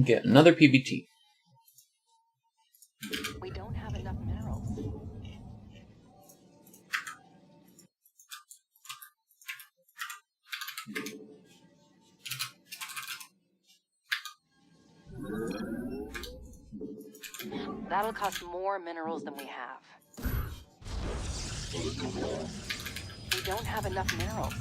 Get another PvT. We don't have enough minerals. That'll cost more minerals than we have. We don't have enough minerals.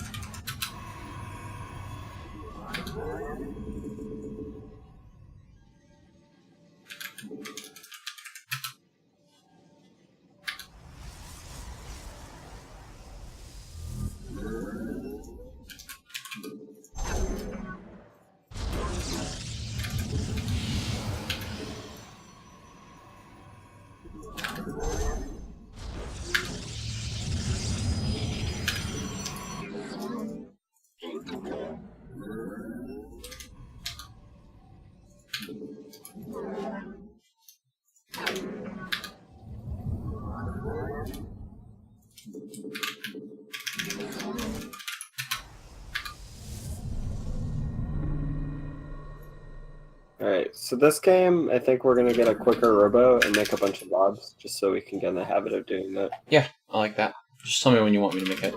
Alright, so this game, I think we're going to get a quicker robo and make a bunch of mobs, just so we can get in the habit of doing that. Yeah, I like that. Just tell me when you want me to make it.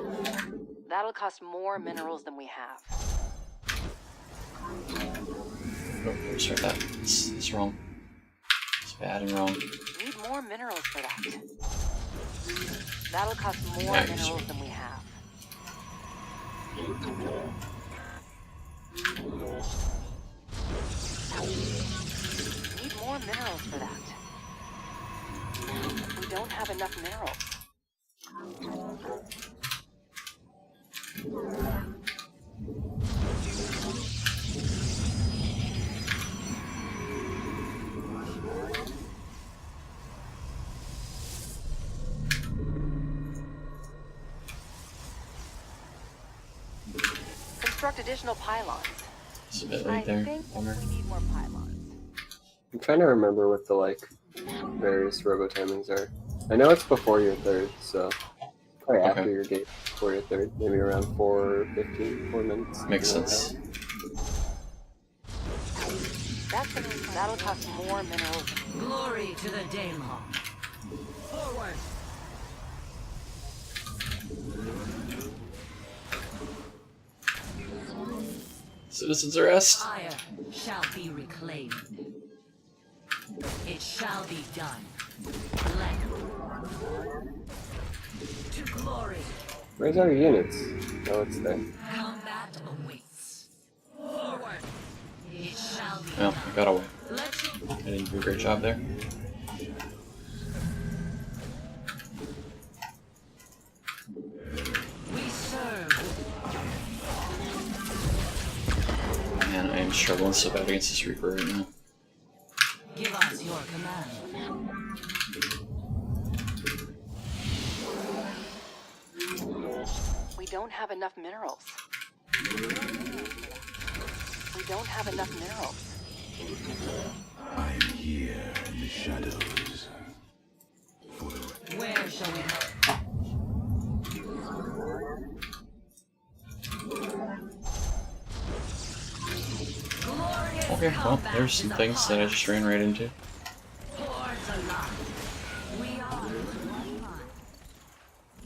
That'll cost more minerals than we have. Oh, restart that. It's wrong. It's bad and wrong. Need more minerals for that. That'll cost more Yeah, minerals than we have. Need more minerals for that. We don't have enough minerals. Construct additional pylons. It's a bit right there. I think Bummer. we need more pylons. I'm trying to remember what the, like, various robo timings are. I know it's before your third, so probably Okay. after your gate, before your third, maybe around 4:15, 4 minutes. Makes something like sense. That'll cost more minerals. Glory to the Daylong. Forward. Citizens arrest. Fire shall be reclaimed. It shall be done. Let to glory. Where's our units? Oh, it's there. Combat awaits. Forward. It shall be Well, done. I got away. Let I didn't do a great job there. we serve. Man, I am struggling so bad against this Reaper right now. Give us your command. We don't have enough minerals. We don't have enough minerals. I am here in the shadows. Where shall we go? Glorious Okay, well, combat there's some is things that I upon just ran right into. Hordes alive. We are of one mind.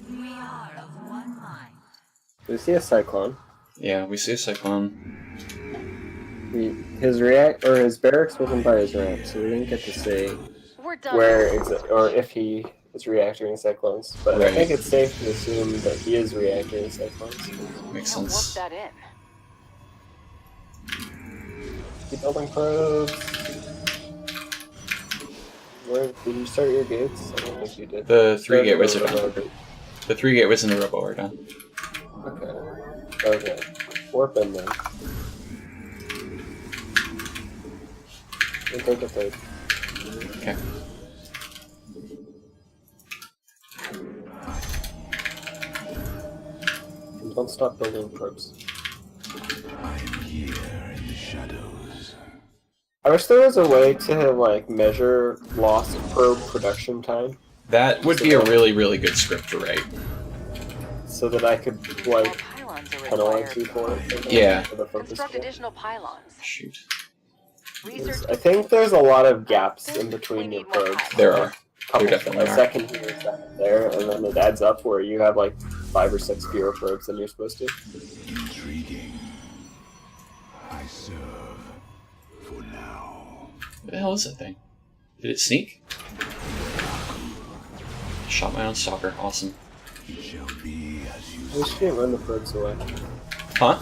We are of one mind. We see a cyclone. Yeah, we see a Cyclone. His barracks wasn't by his ramp, so we didn't get to see We're done. where or if he is reacting cyclones. But I Right. think it's safe to assume that he is reacting cyclones. Makes Can't work sense. that in. Keep building probes. Where did you start your gates? I don't think you did. The 3 gateways are Started done. The 3 gateways and the Robo are done. Okay. Okay. Warp in then. And take a third. Okay. And don't stop building probes. I am here in the shadows. I wish there was a way to like measure lost probe production time, That would be a really, really good script to write. so that I could More like pylons are penalize you required. for it. Yeah. For the focus Construct group. additional pylons. Shoot. Research I think there's a lot of gaps in between your probes. There are. Couple, There definitely a are. second here, a second there, and then it adds up where you have like 5 or 6 fewer probes than you're supposed to. Intriguing. I serve for now. What the hell is that thing? Did it sneak? Shot my own stalker. Awesome. It shall be as you I wish you didn't run the probes away. Huh?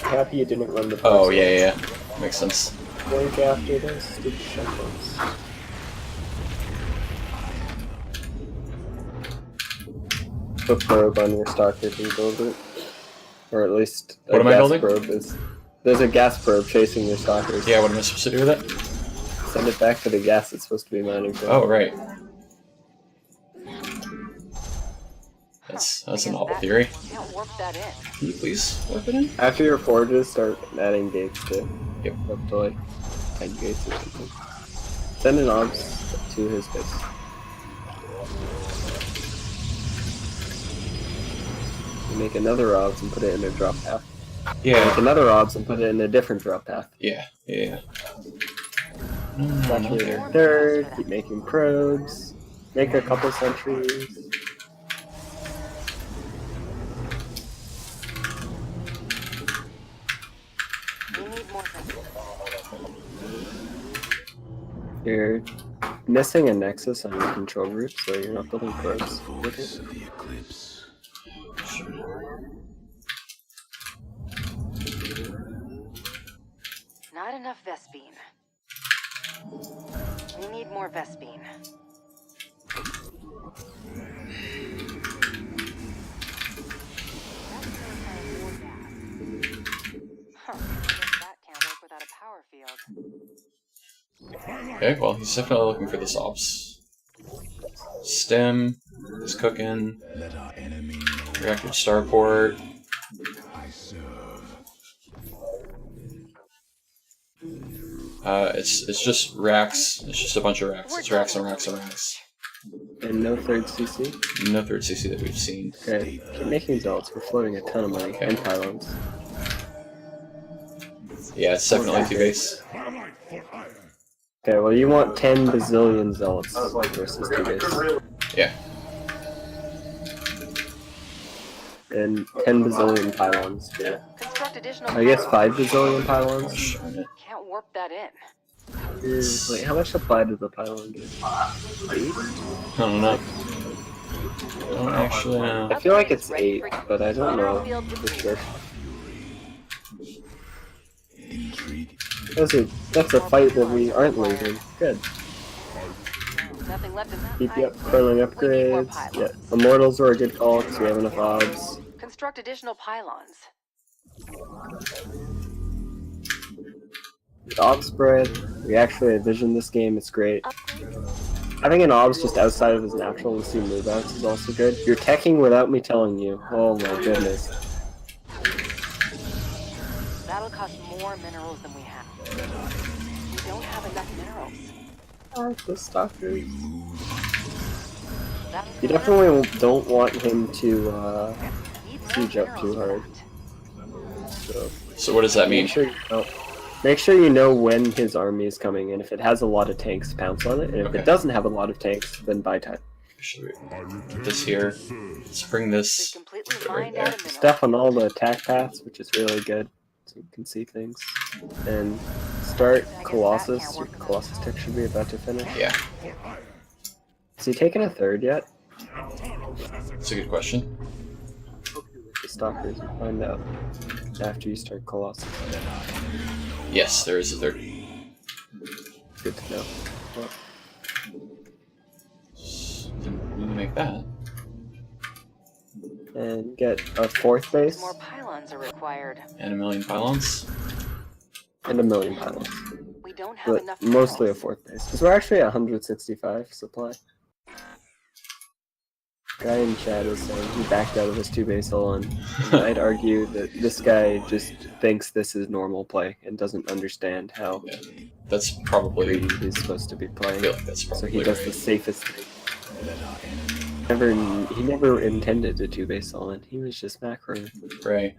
Happy you didn't run the probes Oh, away. yeah. Makes sense. Blink after this, stupid shambles. Put probe on your stalker to build it. Or at least a What am I gas building? probe is. There's a gas probe chasing your stalkers. Yeah, what am I supposed to do with it? Send it back to the gas it's supposed to be mining for. Oh, right. That's a novel theory. Can't warp that in. Can you please warp it in? After your forges, start adding gates to Yep. up to like 10 gates or something. Send an obs to his base. You make another obs and put it in a drop path. Make Yeah. another obs and put it in a different drop path. Yeah. Saturate your third, keep making probes, make a couple sentries. We need more sentries. You're missing a nexus on your control group, so you're not building probes. voice of the eclipse. Not enough Vespine. We need more Vespine. Huh. I guess that can't work without a power field. Okay, well, he's definitely looking for this ops. Stem is cooking. Let our enemy know Reactor starport. I serve. It's just racks. It's just a bunch of racks. It's racks and racks and racks. And no third CC. No third CC that we've seen. Okay, keep making belts. We're floating a ton of money. Okay. And pylons. Yeah, it's definitely T-base. Okay, well you want 10 bazillion zealots versus 2 base. Yeah. And 10 bazillion pylons. Yeah. Construct additional I guess pylons. 5 bazillion pylons. Darn it. Can't warp that in. Wait, how much supply does the pylon get? 8? I don't know. I don't actually know. I feel like it's 8, but I don't know Mineral field for depleted. sure. Intriguing. That's a fight that we aren't losing. Good. Nothing left in that Keep pipe. curling We need more upgrades. pylons. Yeah, Immortals are a good call because we have enough obs. Construct additional pylons. The obs spread. We actually envision this game. It's great. Upgrade. Having an obs just outside of his natural and see move outs is also good. You're teching without me telling you. Oh my goodness. That'll cost more minerals than we have. We don't have enough minerals. Oh, the stalkers. That'll You definitely don't want him to need more siege up too minerals hard. for that. So what does that mean? Make sure you know when his army is coming in. If it has a lot of tanks, pounce on it. And if Okay. it doesn't have a lot of tanks, then buy time. Should we put this here? Let's bring We've this. completely Put it right mined there. out of minerals. Stuff on all the attack paths, which is really good. So you can see things. And start Colossus. Your Colossus tech should be about to finish. Yeah, Has he taken a third yet? that's a good question. The stalkers will find out after you start Colossus. Yes, there is a third. Good to know. Didn't need to make that. And get a 4th base More pylons are required. And a million pylons. and a million pylons. We don't have But enough mostly a minerals. 4th base. Because we're actually at 165 supply. Guy in chat is saying he backed out of his 2 base and I'd argue that this guy just thinks this is normal play and doesn't understand how Yeah, that's probably. greedy he's supposed to be I playing. feel like that's So probably he does the right. safest thing. He never intended to 2 base all in. He was just macroing. Right.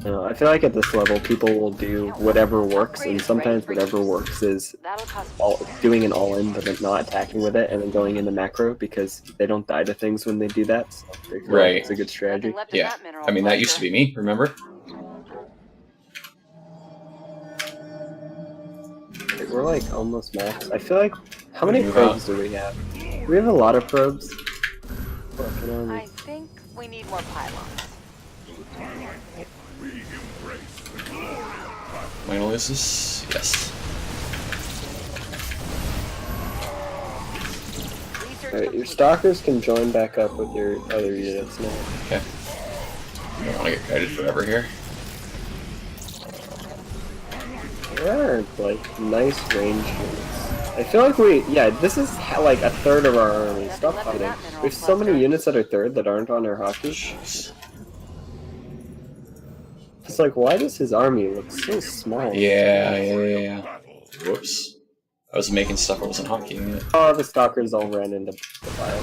I feel like at this level, people will do whatever works, and sometimes whatever works is That'll cost doing an all-in, but then not attacking with it, and then going into macro, because they don't die to things when they do that, so they feel like it's a good strategy. nothing left in Yeah. that mineral I mean, that used cluster. to be me, remember? Okay, we're like almost max. I feel like, how many Move probes do we have? We have a lot of probes. Fucking army. I think we need more pylons. Final loses? Yes. Research Alright, your complete. stalkers can join back up with your other units now. Okay. I don't want to get kited forever here. There are like nice range units. I feel like this is like a third of our army. Stop Nothing left in fighting. that mineral We have so many cluster. units that are third that aren't on our hockey. Jeez. It's like, why does his army look so small? Yeah. Whoops. I was making stuff, I wasn't hockeying it. Oh, the stalkers all ran into the fire.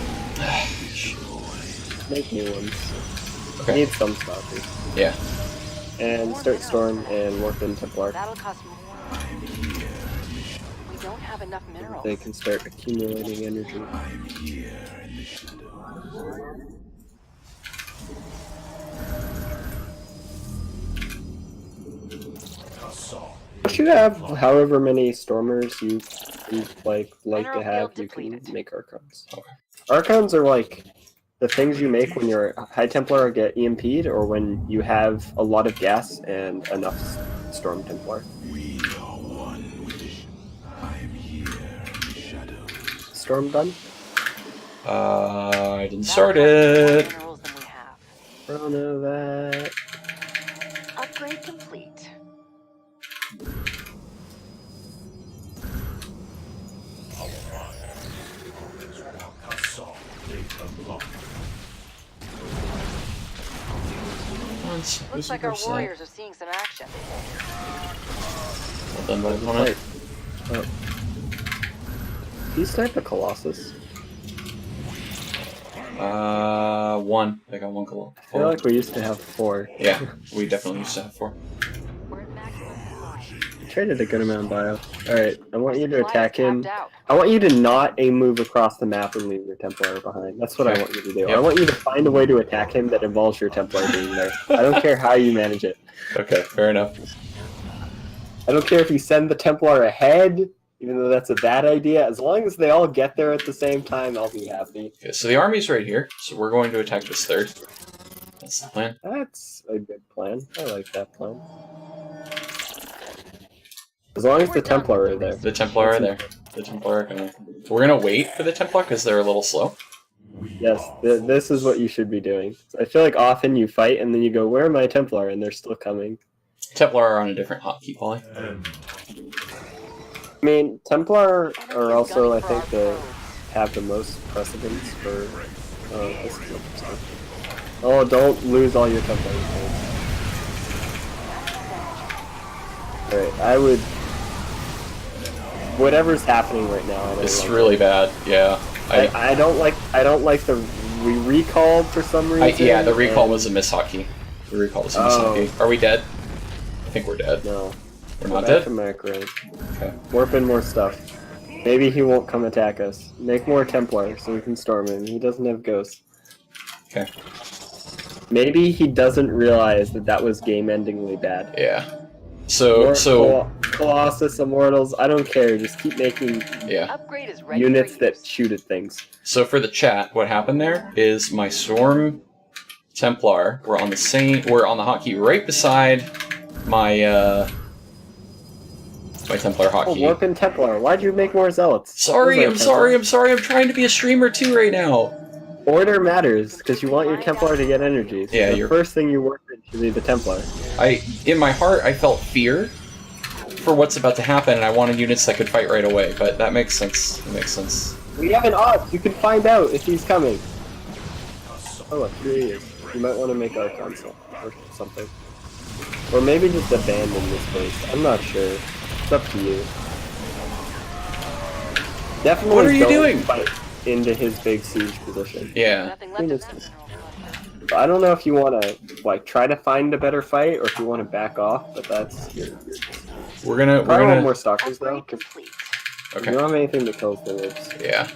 Make new ones. Okay. Need some stalkers. Yeah. And start storm and warp in Templar. That'll cost more. We don't have enough minerals. They can start accumulating energy. I'm here in the shadows. Once you have however many stormers you like Mineral to have, field you can depleted. make archons. Okay. Archons are like the things you make when your High Templar get EMP'd, or when you have a lot of gas and enough Storm Templar. We are one wish. I am here in the shadows. Storm done? I didn't That'll start cost more it. minerals than we have. None of that. Upgrade complete. Once. Looks like our warriors are seeing some action. Well done by the opponent. Oh. Do you snipe a Colossus? One. I got one color. I feel like we used to have 4. Yeah, we definitely used to have 4. We're at maximum supply. Traded a good amount of bio. Alright, I want you to Supply attack is him. tapped out. I want you to not aim move across the map and leave your Templar behind. That's what I Okay. want you to do. Yep. I want you to find a way to attack him that involves your Templar being there. I don't care how you manage it. Okay, fair enough. I don't care if you send the Templar ahead, even though that's a bad idea. As long as they all get there at the same time, I'll be happy. Okay, so the army's right here, so we're going to attack this third. That's the plan. That's a good plan. I like that plan. As long as the Templar are there. The Templar are there. The Templar are coming. We're gonna wait for the Templar because they're a little slow. Yes, this is what you should be doing. I feel like often you fight and then you go, where are my Templar? And they're still coming. Templar are on a different hotkey, Polly. I mean, Templar are also, I think, have the most precedence for this kind of stuff. Oh, don't lose all your Templars. Alright, I would... Whatever's happening right now, I don't It's like really bad. Yeah. I don't like the... We recalled for some reason. Yeah, the recall and- was a miss hotkey. The recall was a miss Oh. hotkey. Are we dead? I think we're dead. No. We're Go not back dead? to macro. Okay. Warp in more stuff. Maybe he won't come attack us. Make more Templar so we can storm him. He doesn't have ghosts. Okay. Maybe he doesn't realize that that was game-endingly bad. Yeah. So, Colossus, Immortals, I don't care. Just keep making yeah. Upgrade is ready units for that use. shoot at things. So for the chat, what happened there is my Storm Templar were on the hotkey right beside my my Templar Oh, hotkey. Warp in Templar. Why'd you make more Zealots? Sorry, Those I'm are sorry, I'm Templar. sorry. I'm trying to be a streamer too right now. Order matters, because you want your Templar to get energy. So Yeah, the you're- first thing you warp in should be the Templar. In my heart, I felt fear for what's about to happen, and I wanted units that could fight right away. But that makes sense. It makes sense. We have an odds. You can find out if he's coming. Oh, look, here he is. You might want to make our console or something. Or maybe just abandon this place. I'm not sure. It's up to you. Definitely What are you don't doing? fight into his big siege position. Yeah. Nothing left in that mineral cluster. I don't know if you want to like try to find a better fight or if you want to back off, but that's We're gonna probably want more stalkers though. Upgrade 'Cause complete. we okay. don't have anything that kills the libs. Yeah.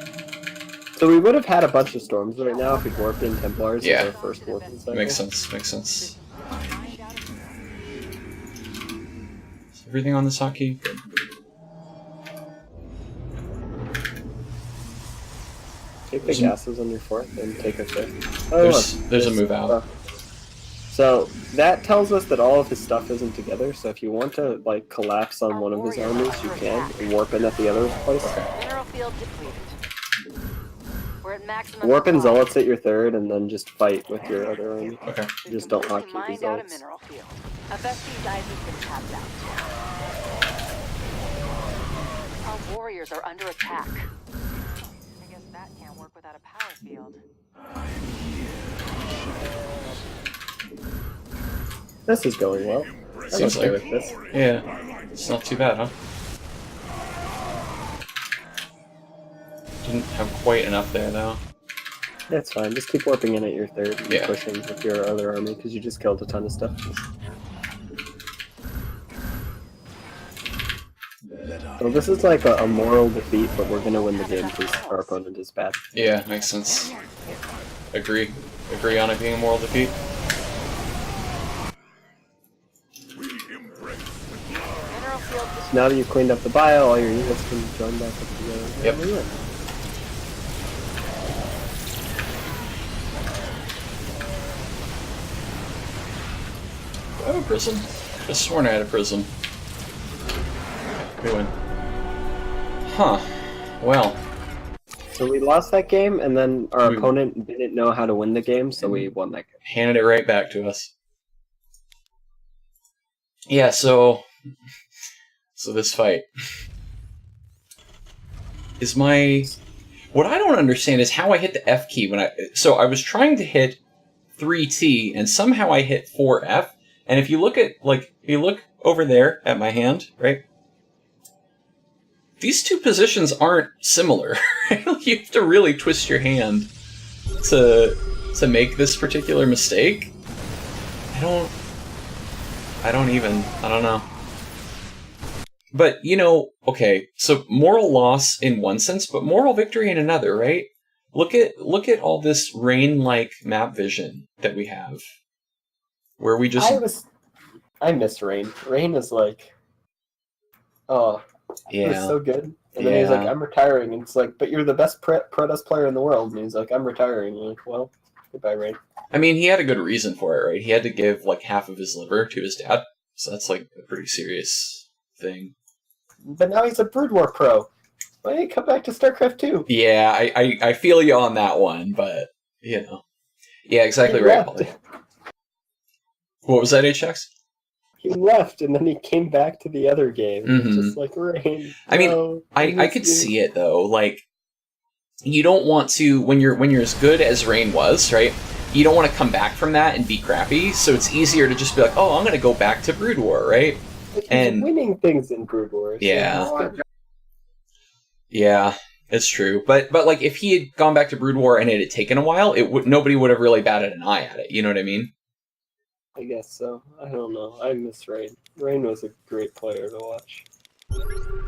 So we would have had a bunch of storms right now if we'd warped in Templars Yeah. as our first warping cycle. Makes sense. Makes sense. Is everything on this hotkey? Good. Take the gases on your fourth and take a fifth. Oh, There's a move out. So that tells us that all of his stuff isn't together. So if you want to like collapse on one of his armies, you can and warp in at the other place. Mineral field depleted. We're at maximum. Warp in supply. zealots at your third, and then just fight with your other army. Okay. We've Just don't completely hotkey the mined out a zealots. mineral field. A Vesti's eyes has been tapped out. Our warriors are under attack. I guess that can't work without a power field. This is going well. I'm Seems okay like- with this. Yeah. It's not too bad, huh? Didn't have quite enough there though. That's fine. Just keep warping in at your third and Yeah. pushing with your other army because you just killed a ton of stuff. So this is like a moral defeat, but we're gonna win the game because our opponent is bad. Yeah, makes sense. Agree. Agree on it being a moral defeat. Mineral field dis- Now that you've cleaned up the bio, all your units can join back up together. Yep. And we win. Do I have a prism? I just sworn I had a prism. Okay, we win. Huh. Well. So we lost that game, and then our We- opponent didn't know how to win the game, so we won that game. Handed it right back to us. Yeah, so this fight is my. What I don't understand is how I hit the F key when I was trying to hit 3T and somehow I hit 4F. And if you look at if you look over there at my hand, right? These two positions aren't similar. You have to really twist your hand to make this particular mistake. I don't know. But, okay, so moral loss in one sense, but moral victory in another, right? Look at all this rain-like map vision that we have. Where we just... I miss Rain. Rain is like... Oh, it was Yeah. so good. And then he's like, I'm retiring. And it's like, but you're the best Protoss player in the world. And he's like, I'm retiring. And you're like, well, goodbye, Rain. I mean, he had a good reason for it, right? He had to give, half of his liver to his dad. So that's, a pretty serious thing. But now he's a Brood War pro. Why didn't he come back to StarCraft 2? Yeah, I feel you on that one, but, Yeah, exactly He right, left. Ollie. What was that, HX? He left, and then he came back to the other game. Mhm. It's just like, Rain. I mean, no, I could see it, though. You don't want to, when you're as good as Rain was, right? You don't want to come back from that and be crappy, so it's easier to just be like, oh, I'm going to go back to Brood War, right? Like, he's and- winning things in Brood War. so Yeah. it's good. Yeah, it's true. But if he had gone back to Brood War and it had taken a while, nobody would have really batted an eye at it. You know what I mean? I guess so. I don't know. I miss Rain. Rain was a great player to watch.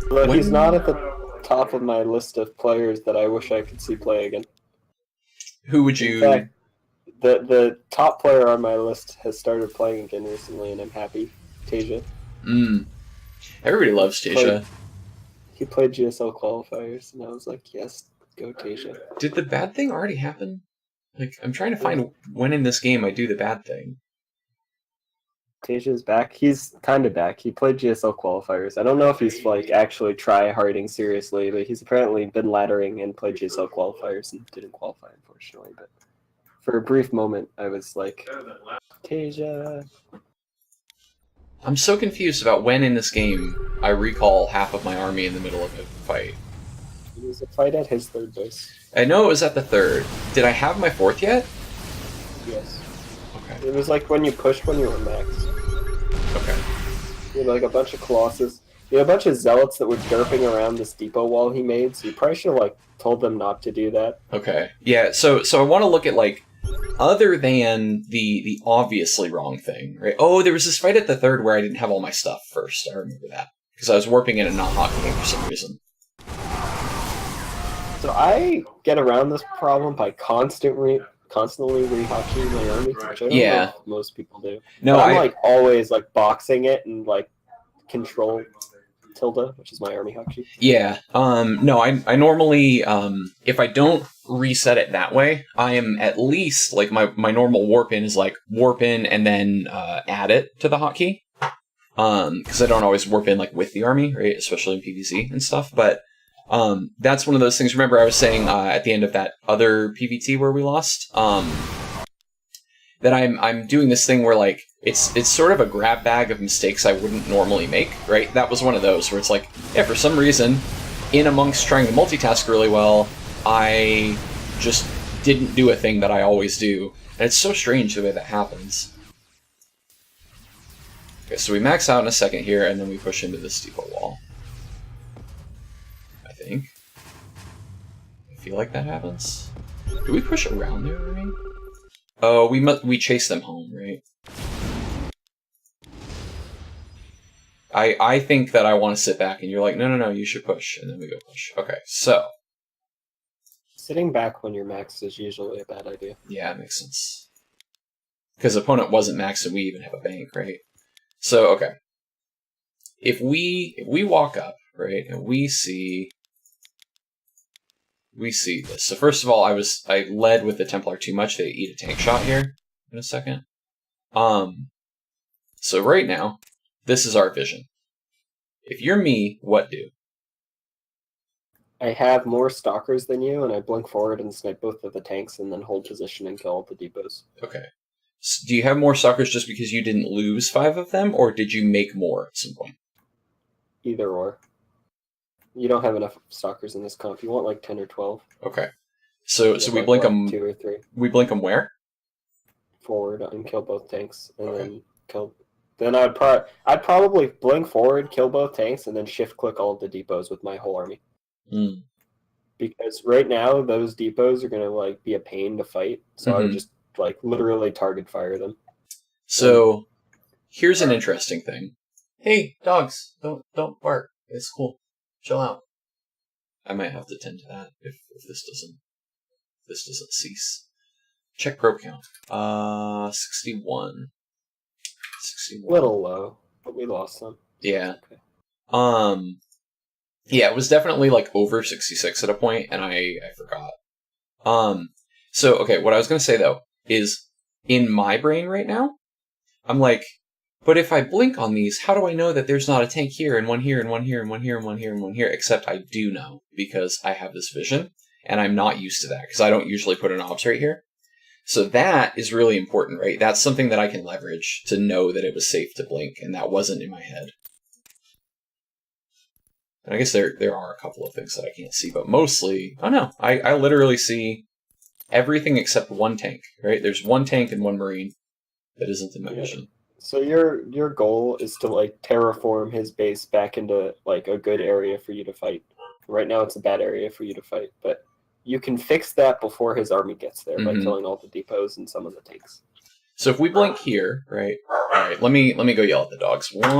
But he's not at the top of my list of players that I wish I could see play again. Who would you... In fact, the top player on my list has started playing again recently, and I'm happy. Tasia. Everybody loves Tasia. He played GSL qualifiers, and I was like, yes, go Tasia. Did the bad thing already happen? I'm trying to find when in this game I do the bad thing. Tasia's back. He's kind of back. He played GSL qualifiers. I don't know if he's actually try-harding seriously, but he's apparently been laddering and played GSL qualifiers and didn't qualify, unfortunately. But for a brief moment, I was like, Tasia. I'm so confused about when in this game I recall half of my army in the middle of a fight. It was a fight at his third base. I know it was at the third. Did I have my fourth yet? Yes. Okay. It was like when you pushed when you were max. Okay. You had like a bunch of Colossus. You had a bunch of Zealots that were derping around this depot wall he made, so you probably should have told them not to do that. Okay. Yeah, so I want to look at other than the obviously wrong thing, right? Oh, there was this fight at the third where I didn't have all my stuff first. I remember that. Because I was warping in and not hockeying for some reason. So I get around this problem by constantly rehockeying my army, which I don't know if most people do. No, but I'm like always like boxing it and like control tilde, which is my army hockey. Yeah. No, I normally if I don't reset it that way, I am at least like my normal warp in is like warp in and then add it to the hotkey. Because I don't always warp in like with the army, right? Especially in PvZ and stuff. But that's one of those things. Remember, I was saying at the end of that other PvT where we lost, that I'm doing this thing where like it's sort of a grab bag of mistakes I wouldn't normally make, right? That was one of those where it's like, yeah, for some reason, in amongst trying to multitask really well, I just didn't do a thing that I always do, and it's so strange the way that happens. Okay, so we max out in a second here, and then we push into this depot wall. I think. I feel like that happens. Do we push around there, I mean? Oh, we chase them home, right? I think that I want to sit back, and you're like, no, you should push, and then we go push. Okay, so. Sitting back when you're maxed is usually a bad idea. Yeah, it makes sense. Because opponent wasn't maxed, and we even have a bank, right? So, okay. If we walk up, right, and we see this. So first of all, I led with the Templar too much. They eat a tank shot here in a second. So right now, this is our vision. If you're me, what do? I have more stalkers than you, and I blink forward and snipe both of the tanks, and then hold position and kill all the depots. Okay. So do you have more stalkers just because you didn't lose 5 of them, or did you make more at some point? Either or. You don't have enough stalkers in this comp. You want like 10 or 12. Okay. So we blink them. 2 or 3. We blink them where? Forward and kill both tanks, and then kill. Then I'd probably blink forward, kill both tanks, and then shift click all of the depots with my whole army. Mm. Because right now those depots are gonna like be a pain to fight, so I would just like literally target fire them. So here's an interesting thing. Hey, dogs, don't bark. It's cool. Chill out. I might have to tend to that if this doesn't cease. Check probe count. 61. 61. Little low, but we lost some. Yeah. Okay. Yeah, it was definitely like over 66 at a point, and I forgot. So okay, what I was gonna say though is in my brain right now, I'm like, but if I blink on these, how do I know that there's not a tank here and one here and one here and one here and one here and one here? Except I do know because I have this vision, and I'm not used to that because I don't usually put an obs right here. So that is really important, right? That's something that I can leverage to know that it was safe to blink, and that wasn't in my head. And I guess there are a couple of things that I can't see, but mostly, oh no, I literally see everything except one tank, right? There's one tank and one marine that isn't in my vision. So your goal is to like terraform his base back into like a good area for you to fight. Right now it's a bad area for you to fight, but you can fix that before his army gets there by killing all the depots and some of the tanks. So if we blink here, right? All right, let me go yell at the dogs. 1